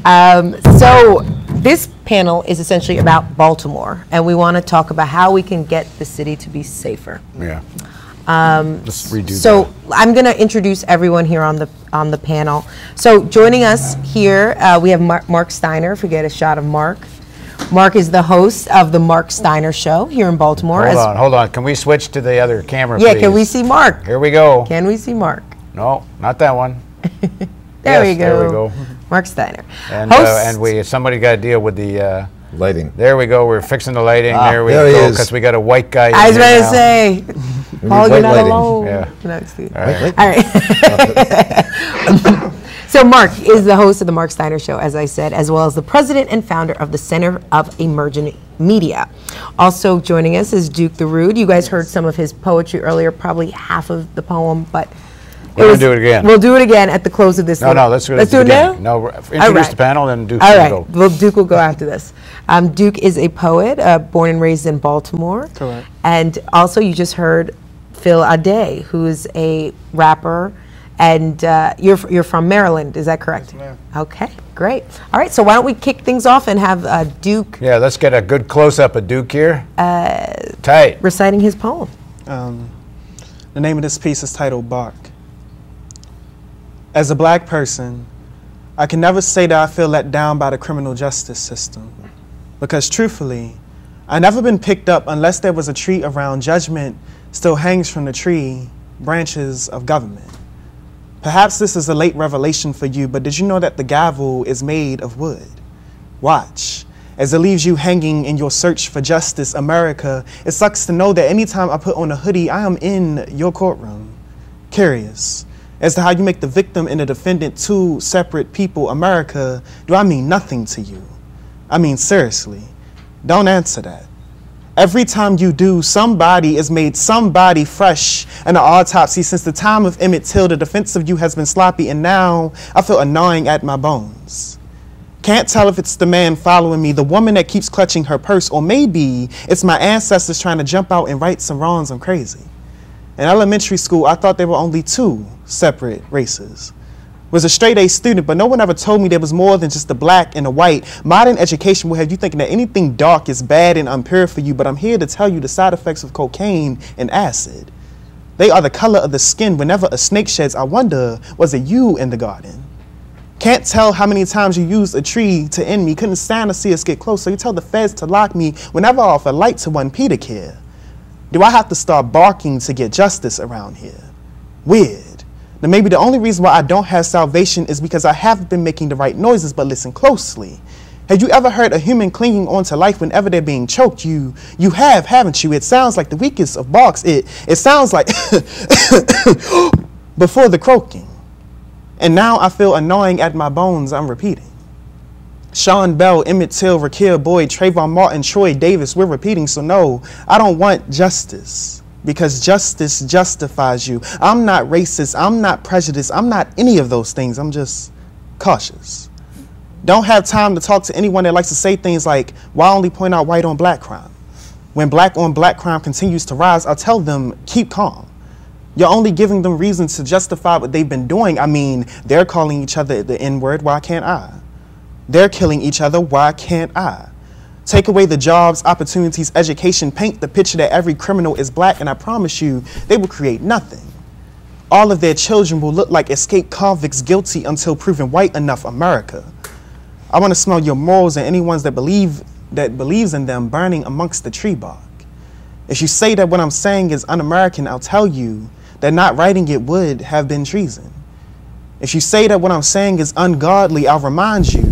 So this panel is essentially about Baltimore, and we want to talk about how we can get the city to be safer. Yeah. Let's redo so that. I'm going to introduce everyone here on the panel. So joining us here, we have Marc Steiner. If we get a shot of Marc. Marc is the host of the Marc Steiner Show here in Baltimore. Hold on. Can we switch to the other camera, yeah, please? can we see Marc? Here we go. Can we see Marc? No, not that one. There Yes, we go. There we go. Marc Steiner. And somebody got to deal with the lighting. There we go. We're fixing the lighting. There we there go. he is. Because we got a white guy. I was ready to now. say, Paul, you're not lighting. alone. Yeah. No, excuse me. All right. All right. So Marc is the host of the Marc Steiner Show, as I said, as well as the president and founder of the Center of Emergent Media. Also joining us is Duke the Rude. You guys heard some of his poetry earlier, probably half of the poem, but We're going to do it again. We'll do it again at the close of this. No, let's do it now? No, introduce the panel, then Duke will go. Well, Duke will go after this. Duke is a poet, born and raised in Baltimore. Correct. And also you just heard Phil Ade, who is a rapper, and you're from Maryland, is that correct? Yes, ma'am. Okay, great. All right, so why don't we kick things off and have Duke Yeah, let's get a good close-up of Duke here. Tight. reciting his poem. The name of this piece is titled Bark. As a black person, I can never say that I feel let down by the criminal justice system, because truthfully, I never been picked up unless there was a tree around. Judgment still hangs from the tree, branches of government. Perhaps this is a late revelation for you, but did you know that the gavel is made of wood? Watch, as it leaves you hanging in your search for justice. America, it sucks to know that anytime I put on a hoodie, I am in your courtroom. Curious as to how you make the victim and the defendant two separate people. America, do I mean nothing to you? I mean, seriously, don't answer that. Every time you do, somebody is made somebody fresh in an autopsy. Since the time of Emmett Till, the defense of you has been sloppy, and now I feel a gnawing at my bones. Can't tell if it's the man following me, the woman that keeps clutching her purse, or maybe it's my ancestors trying to jump out and right some wrongs. I'm crazy. In elementary school, I thought there were only two separate races. Was a straight A student, but no one ever told me there was more than just the black and the white. Modern education will have you thinking that anything dark is bad and unpure for you, but I'm here to tell you the side effects of cocaine and acid. They are the color of the skin. Whenever a snake sheds, I wonder, was it you in the garden? Can't tell how many times you used a tree to end me. Couldn't stand to see us get close, so you tell the feds to lock me whenever I offer light to one Peter care. Do I have to start barking to get justice around here? Weird. Now maybe the only reason why I don't have salvation is because I haven't been making the right noises, but listen closely. Have you ever heard a human clinging on to life whenever they're being choked? You have, haven't you? It sounds like the weakest of barks. It sounds like before the croaking. And now I feel annoying at my bones. I'm repeating. Sean Bell, Emmett Till, Raquel Boyd, Trayvon Martin, Troy Davis, we're repeating. So no, I don't want justice. Because justice justifies you. I'm not racist, I'm not prejudiced, I'm not any of those things. I'm just cautious. Don't have time to talk to anyone that likes to say things like, why only point out white on black crime? When black on black crime continues to rise, I'll tell them, keep calm. You're only giving them reasons to justify what they've been doing. I mean, they're calling each other the N-word, why can't I? They're killing each other, why can't I? Take away the jobs, opportunities, education, paint the picture that every criminal is black, and I promise you, they will create nothing. All of their children will look like escaped convicts, guilty until proven white enough. America, I want to smell your morals and anyone that believes in them burning amongst the tree bark. If you say that what I'm saying is un-American, I'll tell you that not writing it would have been treason. If you say that what I'm saying is ungodly, I'll remind you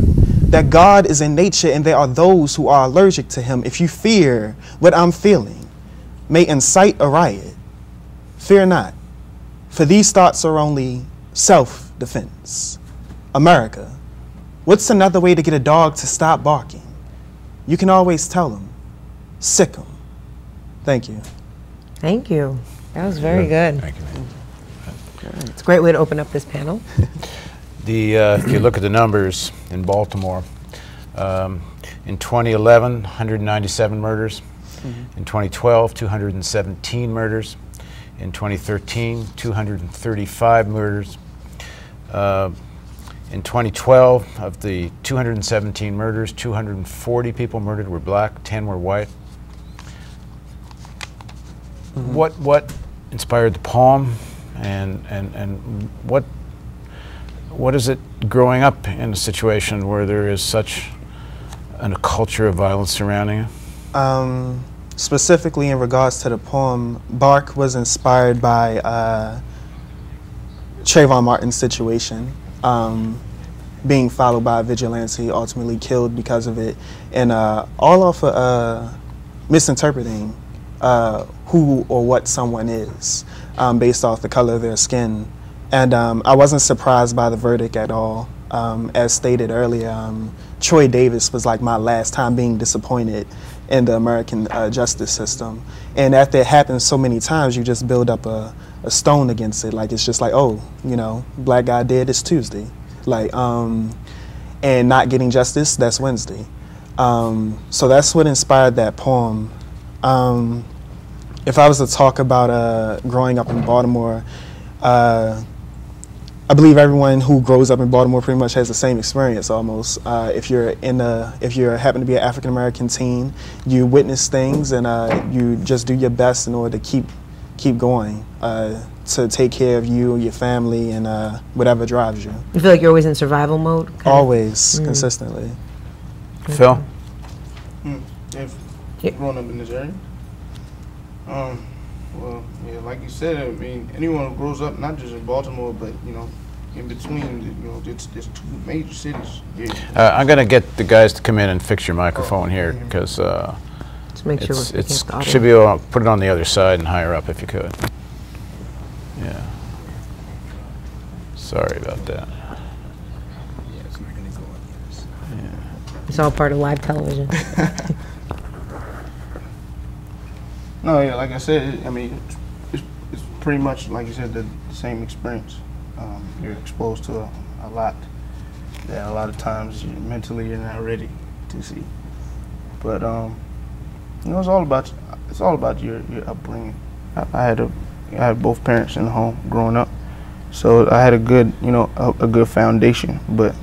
that God is in nature and there are those who are allergic to him. If you fear what I'm feeling may incite a riot, fear not, for these thoughts are only self-defense. America, what's another way to get a dog to stop barking? You can always tell him, sick him. Thank you. Thank you. That was very good. Thank you, man. It's a great way to open up this panel. If you look at the numbers in Baltimore, in 2011, 197 murders. In 2012, 217 murders. In 2013, 235 murders. In 2012, of the 217 murders, 240 people murdered were black, 10 were white. What inspired the poem, and what is it growing up in a situation where there is such a culture of violence surrounding you? Specifically in regards to the poem, Bark was inspired by Trayvon Martin's situation, being followed by a vigilante, ultimately killed because of it, and all off of misinterpreting who or what someone is based off the color of their skin. And I wasn't surprised by the verdict at all. As stated earlier, Troy Davis was like my last time being disappointed in the American justice system. And after it happens so many times, you just build up a stone against it. Like, it's just like, oh, you know, black guy dead, it's Tuesday. Like, and not getting justice, that's Wednesday. So that's what inspired that poem. If I was to talk about growing up in Baltimore, I believe everyone who grows up in Baltimore pretty much has the same experience almost. If you happen to be an African American teen, you witness things and you just do your best in order to keep going, to take care of you, your family, and whatever drives you. You feel like you're always in survival mode? Always, consistently. Phil? If growing up in this area? Well, yeah, like you said, I mean, anyone who grows up, not just in Baltimore, but, you know, in between, you know, there's two major cities. Yeah. I'm going to get the guys to come in and fix your microphone here, because Let's make sure it's should be able to put it on the other side and higher up if you could. Yeah. Sorry about that. Yeah, it's not going to go on this. Yeah. It's all part of live television. No, yeah, like I said, I mean, it's pretty much, like you said, the same experience. You're exposed to a lot that a lot of times mentally you're not ready to see. But you know, it's all about your upbringing. I had both parents in the home growing up, so I had a good, you know, a good foundation. But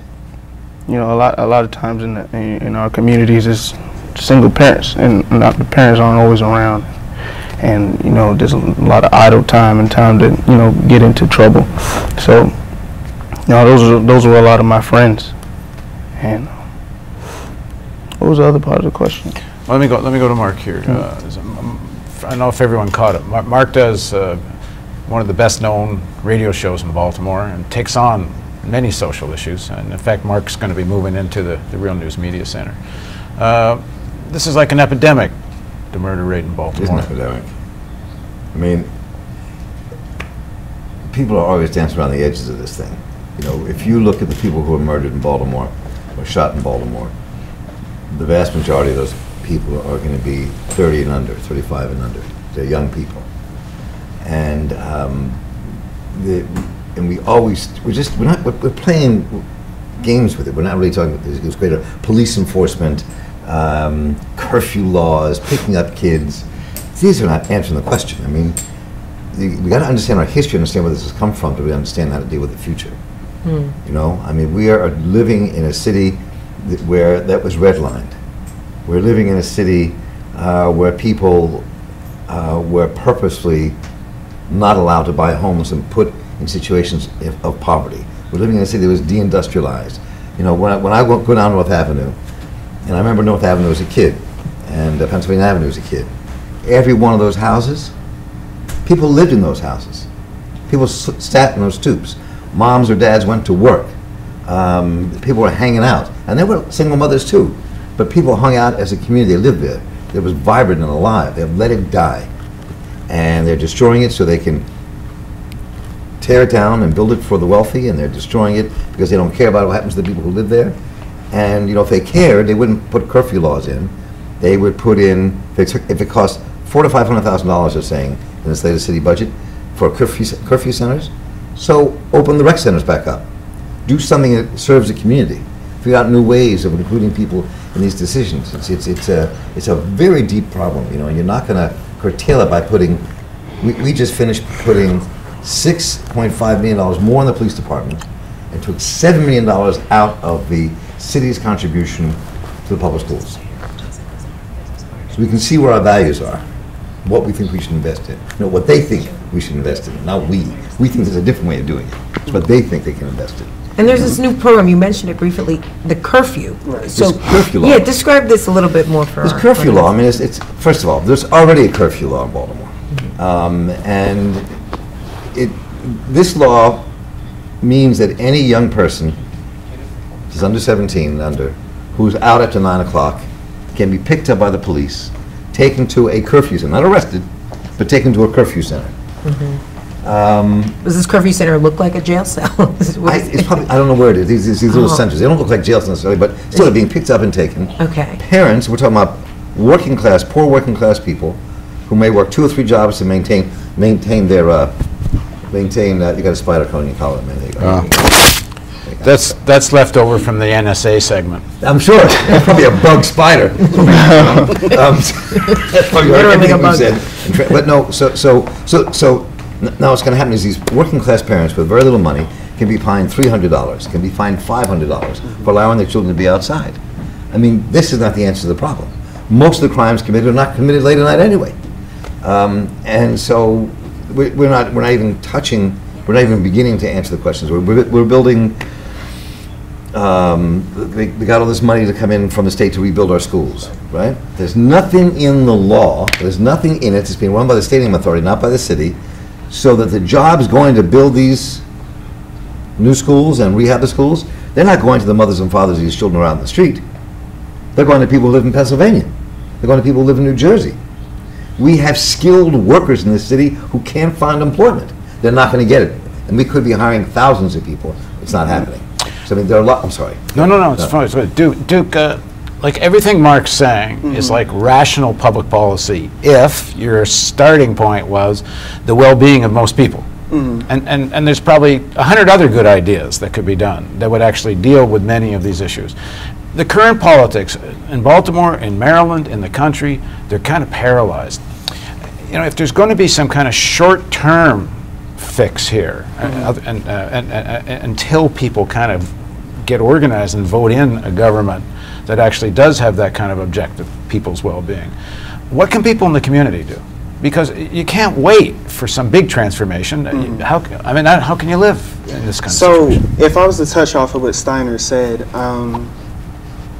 you know, a lot of times in our communities, it's single parents, and the parents aren't always around. And you know, there's a lot of idle time and time to, you know, get into trouble. So, you know, those were a lot of my friends. And what was the other part of the question? Let me go to Mark here. I don't know if everyone caught it. Mark does one of the best known radio shows in Baltimore and takes on many social issues. And in fact, Mark's going to be moving into the Real News Media Center. This is like an epidemic, the murder rate in Baltimore. It's an epidemic. I mean, people are always dancing around the edges of this thing. You know, if you look at the people who were murdered in Baltimore or shot in Baltimore, the vast majority of those people are going to be 30 and under, 35 and under. They're young people, and we're playing games with it. We're not really talking about this. It was greater police enforcement, curfew laws, picking up kids. These are not answering the question. I mean, we got to understand our history, understand where this has come from, to really understand how to deal with the future. You know, I mean, we are living in a city where that was redlined. We're living in a city where people were purposely not allowed to buy homes and put in situations of poverty. We're living in a city that was deindustrialized. You know, when I go down North Avenue, and I remember North Avenue as a kid, and Pennsylvania Avenue as a kid, every one of those houses, people lived in those houses. People sat in those stoops. Moms or dads went to work. People were hanging out. And there were single mothers too. But people hung out as a community. They lived there. It was vibrant and alive. They've let it die. And they're destroying it so they can tear it down and build it for the wealthy, and they're destroying it because they don't care about what happens to the people who live there. And you know, if they cared, they wouldn't put curfew laws in. They would put in, if it cost $400,000 to $500,000, they're saying, in this latest city budget, for curfew centers. So open the rec centers back up. Do something that serves the community. Figure out new ways of including people in these decisions. It's a very deep problem, you know, and you're not going to curtail it by putting, we just finished putting $6.5 million more in the police department and took $7 million out of the city's contribution to the public schools. So we can see where our values are, what we think we should invest in. No, what they think we should invest in, not we. We think there's a different way of doing it. It's what they think they can invest in. And there's this new program, you mentioned it briefly, the curfew. Right. So, This curfew law. yeah, describe this a little bit more for This our curfew law, I audience. mean, it's first of all, there's already a curfew law in Baltimore. And this law means that any young person who's under 17 and under, who's out after 9 o'clock, can be picked up by the police, taken to a curfew center, not arrested, but taken to a curfew center. Does this curfew center look like a jail cell? It's probably, I don't know where it is, these little centers. They don't look like jails necessarily, but still they're being picked up and taken. Okay. Parents, we're talking about working class, poor working class people who may work 2 or 3 jobs to maintain their, you got a spider cone in your collar, man. There you go. That's left over from the NSA segment. I'm sure. It's probably a bug spider. That's probably Literally everything a we bug. said. But no, now what's going to happen is these working class parents with very little money can be fined $300, can be fined $500 for allowing their children to be outside. I mean, this is not the answer to the problem. Most of the crimes committed are not committed late at night anyway. And so we're not even touching, we're not even beginning to answer the questions. We're building, they got all this money to come in from the state to rebuild our schools, right? There's nothing in the law, there's nothing in it, it's being run by the stadium authority, not by the city, so that the jobs going to build these new schools and rehab the schools, they're not going to the mothers and fathers of these children around the street. They're going to people who live in Pennsylvania. They're going to people who live in New Jersey. We have skilled workers in this city who can't find employment. They're not going to get it. And we could be hiring thousands of people. It's not happening. So, I mean, there are a lot, I'm sorry. No, it's fine. It's fine. Duke, like everything Mark's saying is like rational public policy if your starting point was the well-being of most people. And there's probably 100 other good ideas that could be done that would actually deal with many of these issues. The current politics in Baltimore, in Maryland, in the country, they're kind of paralyzed. You know, if there's going to be some kind of short-term fix here, until people kind of get organized and vote in a government that actually does have that kind of objective, people's well-being, what can people in the community do? Because you can't wait for some big transformation. How can you live in this kind of situation? So, if I was to touch off of what Steiner said,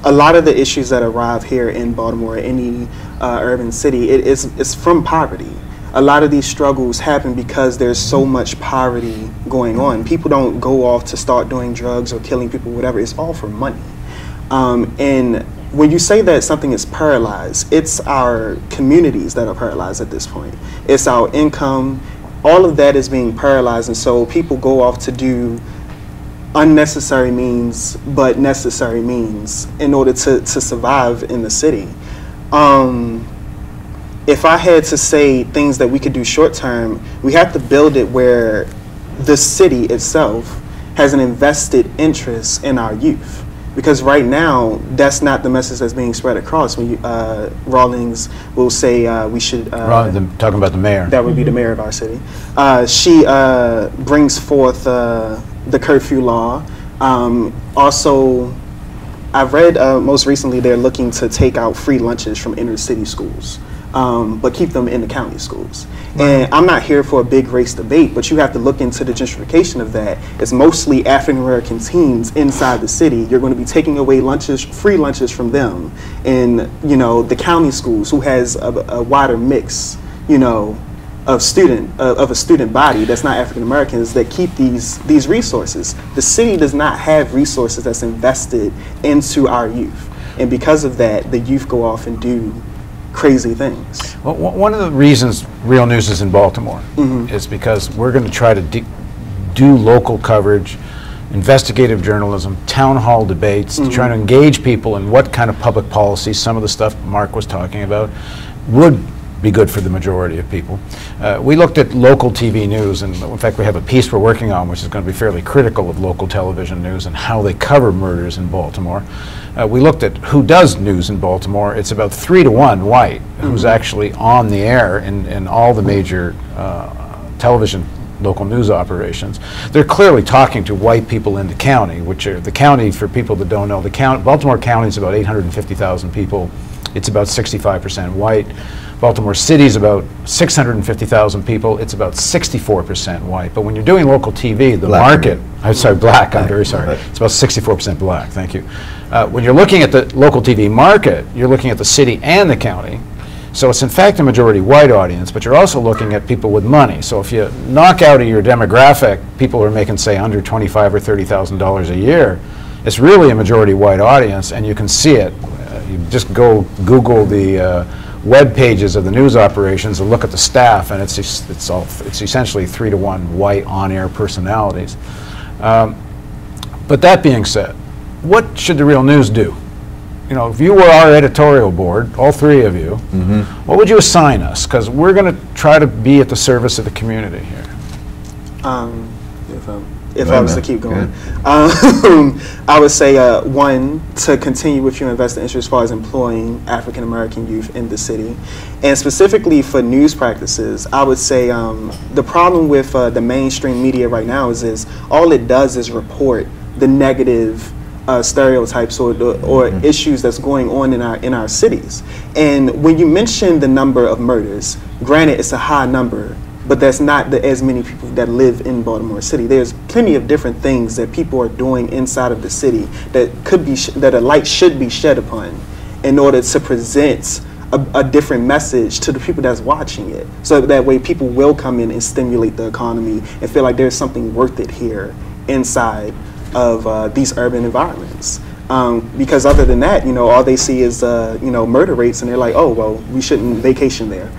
a lot of the issues that arrive here in Baltimore, any urban city, it's from poverty. A lot of these struggles happen because there's so much poverty going on. People don't go off to start doing drugs or killing people, whatever. It's all for money. And when you say that something is paralyzed, it's our communities that are paralyzed at this point. It's our income. All of that is being paralyzed, and so people go off to do unnecessary means, but necessary means in order to survive in the city. If I had to say things that we could do short term, we have to build it where the city itself has an invested interest in our youth. Because right now, that's not the message that's being spread across. When Rawlings will say we should... talking about the mayor. That would be the mayor of our city. She brings forth the curfew law. Also, I've read most recently they're looking to take out free lunches from inner city schools, but keep them in the county schools. And I'm not here for a big race debate, but you have to look into the gentrification of that. It's mostly African American teens inside the city. You're going to be taking away lunches, free lunches from them in, the county schools, who has a wider mix, of a student body that's not African Americans that keep these resources. The city does not have resources that's invested into our youth, and because of that, the youth go off and do crazy things. Well, one of the reasons Real News is in Baltimore is because we're going to try to do local coverage, investigative journalism, town hall debates, to try to engage people in what kind of public policy, some of the stuff Mark was talking about, would be good for the majority of people. We looked at local TV news, and in fact we have a piece we're working on which is going to be fairly critical of local television news and how they cover murders in Baltimore. We looked at who does news in Baltimore. It's about 3 to 1 white, who's actually on the air in all the major television local news operations. They're clearly talking to white people in the county, which are, the county, for people that don't know, Baltimore County is about 850,000 people. It's about 65% white. Baltimore City is about 650,000 people. It's about 64% white. But when you're doing local TV, the market, I'm sorry, black, I'm very sorry. It's about 64% black, thank you. When you're looking at the local TV market, you're looking at the city and the county. So it's in fact a majority white audience, but you're also looking at people with money. So if you knock out of your demographic people who are making, say, under $25,000 or $30,000 a year, it's really a majority white audience, and you can see it. You just go Google the web pages of the news operations and look at the staff, and it's essentially 3-to-1 white on-air personalities. But that being said, what should the Real News do? You know, if you were our editorial board, all three of you, what would you assign us? Because we're going to try to be at the service of the community here. If I was to keep going, I would say one, to continue with your investor interest as far as employing African American youth in the city, and specifically for news practices, I would say the problem with the mainstream media right now is all it does is report the negative stereotypes or issues that's going on in our cities. And when you mention the number of murders, granted it's a high number, but that's not as many people that live in Baltimore City. There's plenty of different things that people are doing inside of the city that could be that a light should be shed upon in order to present a different message to the people that's watching it. So that way people will come in and stimulate the economy and feel like there's something worth it here inside of these urban environments. Because other than that, you know, all they see is, you know, murder rates, and they're like, oh, well, we shouldn't vacation there.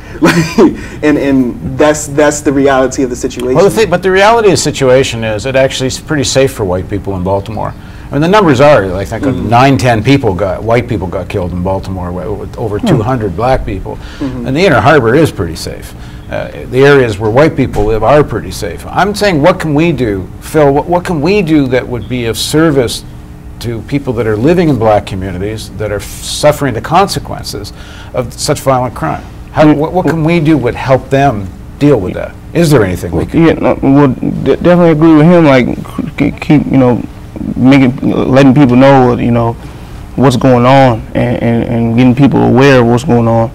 and that's the reality of the situation. Well, but the reality of the situation is it actually is pretty safe for white people in Baltimore. I mean, the numbers are, like, I think 9-10 white people got killed in Baltimore, with over 200 black people. And the Inner Harbor is pretty safe. The areas where white people live are pretty safe. I'm saying, what can we do, Phil, what can we do that would be of service to people that are living in black communities that are suffering the consequences of such violent crime? What can we do would help them deal with that? Is there anything we can do? Yeah, well, definitely agree with him. Like, keep, you know, letting people know, you know, what's going on, and getting people aware of what's going on,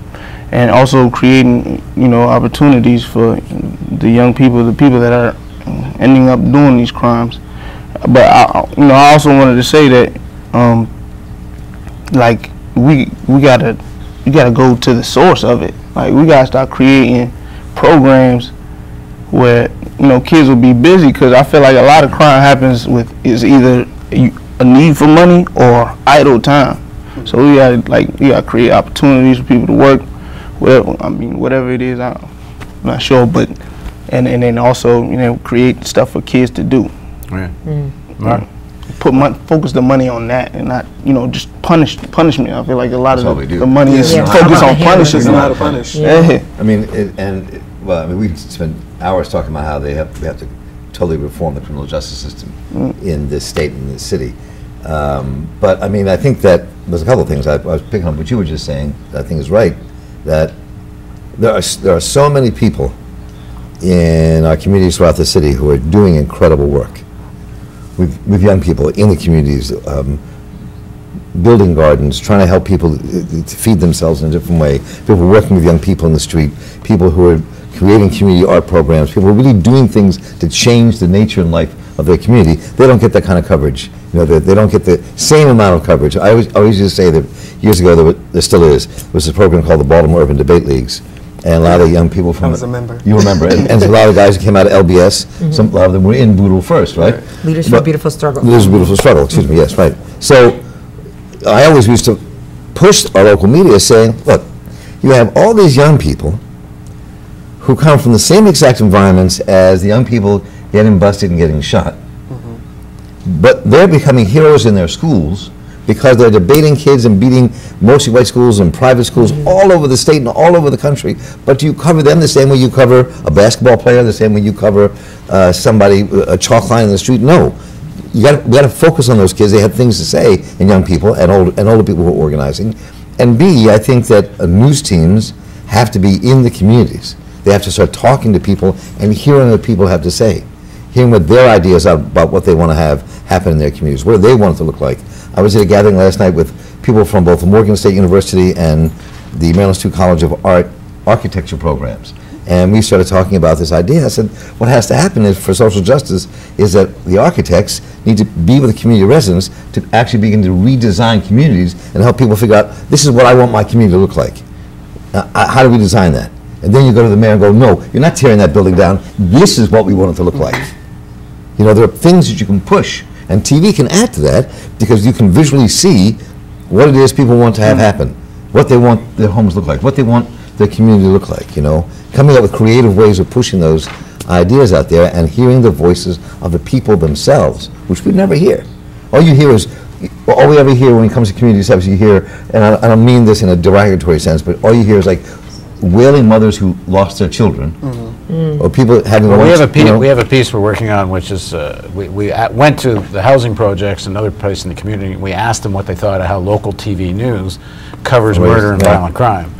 and also creating, you know, opportunities for the young people, the people that are ending up doing these crimes. But I also wanted to say that, like, we gotta go to the source of it. Like, we gotta start creating programs where, you know, kids will be busy, because I feel like a lot of crime happens is either a need for money or idle time. So we gotta create opportunities for people to work. Well, I mean, whatever it is, I'm not sure, but and then also, you know, create stuff for kids to do. Yeah. Right. Focus the money on that, and not, you know, just punishment. I feel like a lot of the money is focused on punishing. Not to punish. I mean, well, I mean, we spent hours talking about how we have to totally reform the criminal justice system in this state and this city. But I mean, I think that there's a couple of things I was picking up what you were just saying that I think is right. That there are so many people in our communities throughout the city who are doing incredible work with young people in the communities, building gardens, trying to help people to feed themselves in a different way, people working with young people in the street, people who are creating community art programs, people who are really doing things to change the nature and life of their community. They don't get that kind of coverage. You know, they don't get the same amount of coverage. I always used to say that years ago, there still is, was a program called the Baltimore Urban Debate Leagues. And a lot of young people from... I was a member. You remember. and a lot of guys who came out of LBS, a lot of them were in Boodle first, right? Leaders for a Beautiful Struggle. Leaders for a Beautiful Struggle, excuse me, yes, right. So I always used to push our local media saying, look, you have all these young people who come from the same exact environments as the young people getting busted and getting shot. But they're becoming heroes in their schools because they're debating kids and beating mostly white schools and private schools all over the state and all over the country. But do you cover them the same way you cover a basketball player, the same way you cover somebody, a chalk line in the street? No. We got to focus on those kids. They have things to say, and young people and older people who are organizing. And B, I think that news teams have to be in the communities. They have to start talking to people and hearing what people have to say, hearing what their ideas are about what they want to have happen in their communities, what do they want it to look like. I was at a gathering last night with people from both Morgan State University and the Maryland Institute College of Art architecture programs. And we started talking about this idea. I said, what has to happen is, for social justice is that the architects need to be with the community residents to actually begin to redesign communities and help people figure out, this is what I want my community to look like. How do we design that? And then you go to the mayor and go, no, you're not tearing that building down. This is what we want it to look like. You know, there are things that you can push, and TV can add to that because you can visually see what it is people want to have happen, what they want their homes to look like, what they want their community to look like, you know. Coming up with creative ways of pushing those ideas out there and hearing the voices of the people themselves, which we never hear. All you hear is, all we ever hear when it comes to community service, you hear, and I don't mean this in a derogatory sense, but all you hear is like wailing mothers who lost their children, or people having. Well, we have a piece we're working on, which is we went to the housing projects and other places in the community. We asked them what they thought of how local TV news covers murder and violent crime.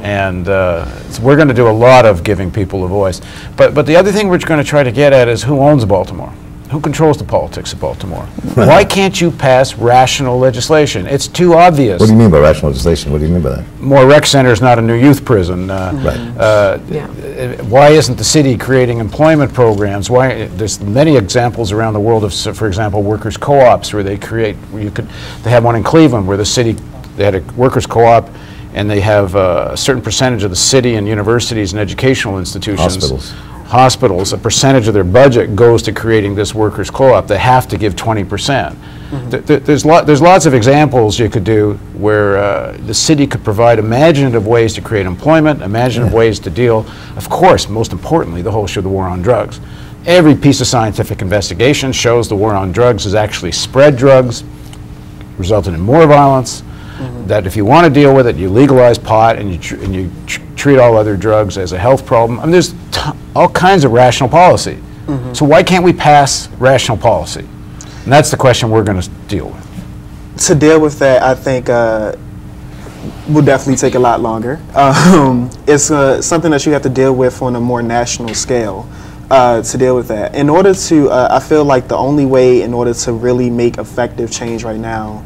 And so we're going to do a lot of giving people a voice. But the other thing we're going to try to get at is who owns Baltimore? Who controls the politics of Baltimore? Why can't you pass rational legislation? It's too obvious. What do you mean by rational legislation? What do you mean by that? More rec centers, not a new youth prison. Why isn't the city creating employment programs? Why? There's many examples around the world of, for example, workers' co-ops where they create. They have one in Cleveland where the city, they had a workers' co-op, and they have a certain percentage of the city and universities and educational institutions, hospitals, a percentage of their budget goes to creating this workers' co-op. They have to give 20%. There's lots of examples you could do where the city could provide imaginative ways to create employment, imaginative ways to deal, of course, most importantly, the whole issue of the war on drugs. Every piece of scientific investigation shows the war on drugs has actually spread drugs, resulted in more violence. That if you want to deal with it, you legalize pot and you treat all other drugs as a health problem. I mean, there's all kinds of rational policy. So why can't we pass rational policy? And that's the question we're going to deal with. To deal with that, I think will definitely take a lot longer. It's something that you have to deal with on a more national scale. To deal with that. In order to, I feel like the only way in order to really make effective change right now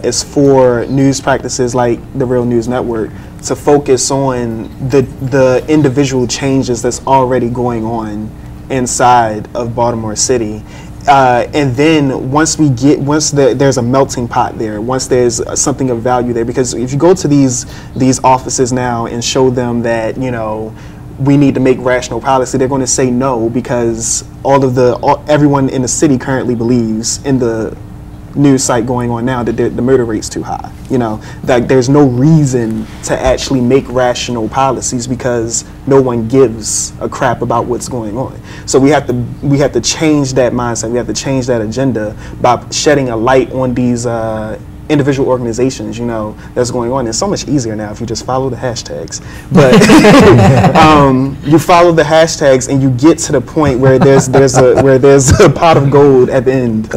is for news practices like the Real News Network to focus on the individual changes that's already going on inside of Baltimore City. And then once there's a melting pot there, once there's something of value there, because if you go to these offices now and show them that, you know, we need to make rational policy, they're going to say no, because everyone in the city currently believes in the news site going on now that the murder rate's too high. You know, that there's no reason to actually make rational policies because no one gives a crap about what's going on. So we have to change that mindset. We have to change that agenda by shedding a light on these individual organizations, you know, that's going on. It's so much easier now if you just follow the hashtags. But you follow the hashtags and you get to the point where there's a pot of gold at the end.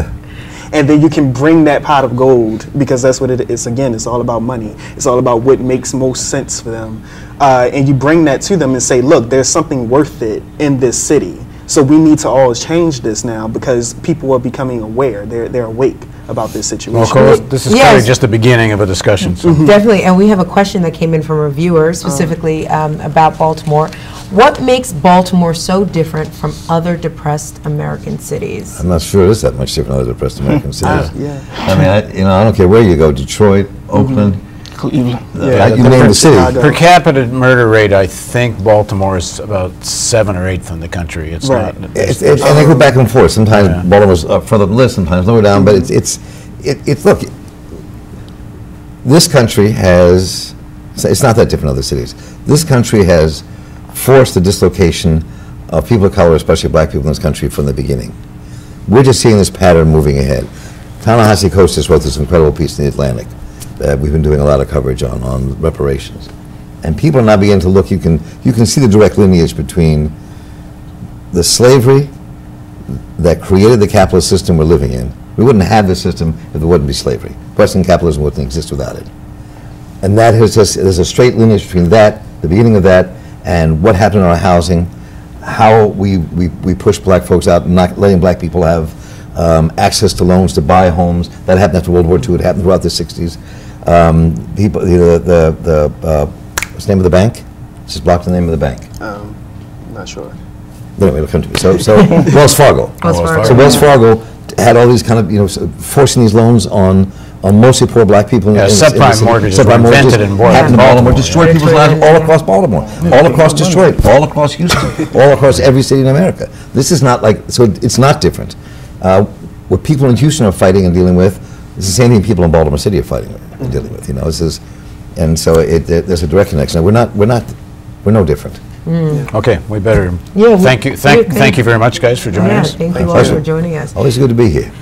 And then you can bring that pot of gold, because that's what it is. Again, it's all about money. It's all about what makes most sense for them. And you bring that to them and say, look, there's something worth it in this city. So we need to all change this now because people are becoming aware. They're awake about this situation. Well, this is kind of just the beginning of a discussion. So. Definitely, and we have a question that came in from a viewer specifically about Baltimore. What makes Baltimore so different from other depressed American cities? I'm not sure it is that much different than other depressed American cities. Yeah. I mean, I don't care where you go, Detroit, Oakland, Cleveland. you name the city. Per capita murder rate, I think Baltimore is about 7th or 8th in the country. It's right. not. And they go back and forth. Sometimes Baltimore's up further up the list, sometimes lower down. But it's look. This country has. It's not that different from other cities. This country has forced the dislocation of people of color, especially black people in this country, from the beginning. We're just seeing this pattern moving ahead. Ta-Nehisi Coates just wrote this incredible piece in the Atlantic that we've been doing a lot of coverage on reparations. And people are now beginning to look, you can see the direct lineage between the slavery that created the capitalist system we're living in. We wouldn't have this system if there wouldn't be slavery. Western capitalism wouldn't exist without it. And that has just, there's a straight lineage between that, the beginning of that, and what happened in our housing, how we push black folks out, not letting black people have access to loans to buy homes. That happened after World War II. It happened throughout the 60s. People, what's the name of the bank? Just block the name of the bank. Not sure. Anyway, it'll come to me. So Wells Fargo. Wells Fargo. So Wells Fargo had all these kind of, forcing these loans on mostly poor black people. Yeah, subprime mortgages were invented in Baltimore. Destroyed people's lives all across Baltimore, all across Detroit, all across Houston, all across every city in America. This is not like, so it's not different. What people in Houston are fighting and dealing with is the same thing people in Baltimore City are fighting and dealing with. This is, and so there's a direct connection. We're no different. Okay, we better. Yeah, thank you very much, guys, for joining us. Thank you all for joining us. Always good to be here.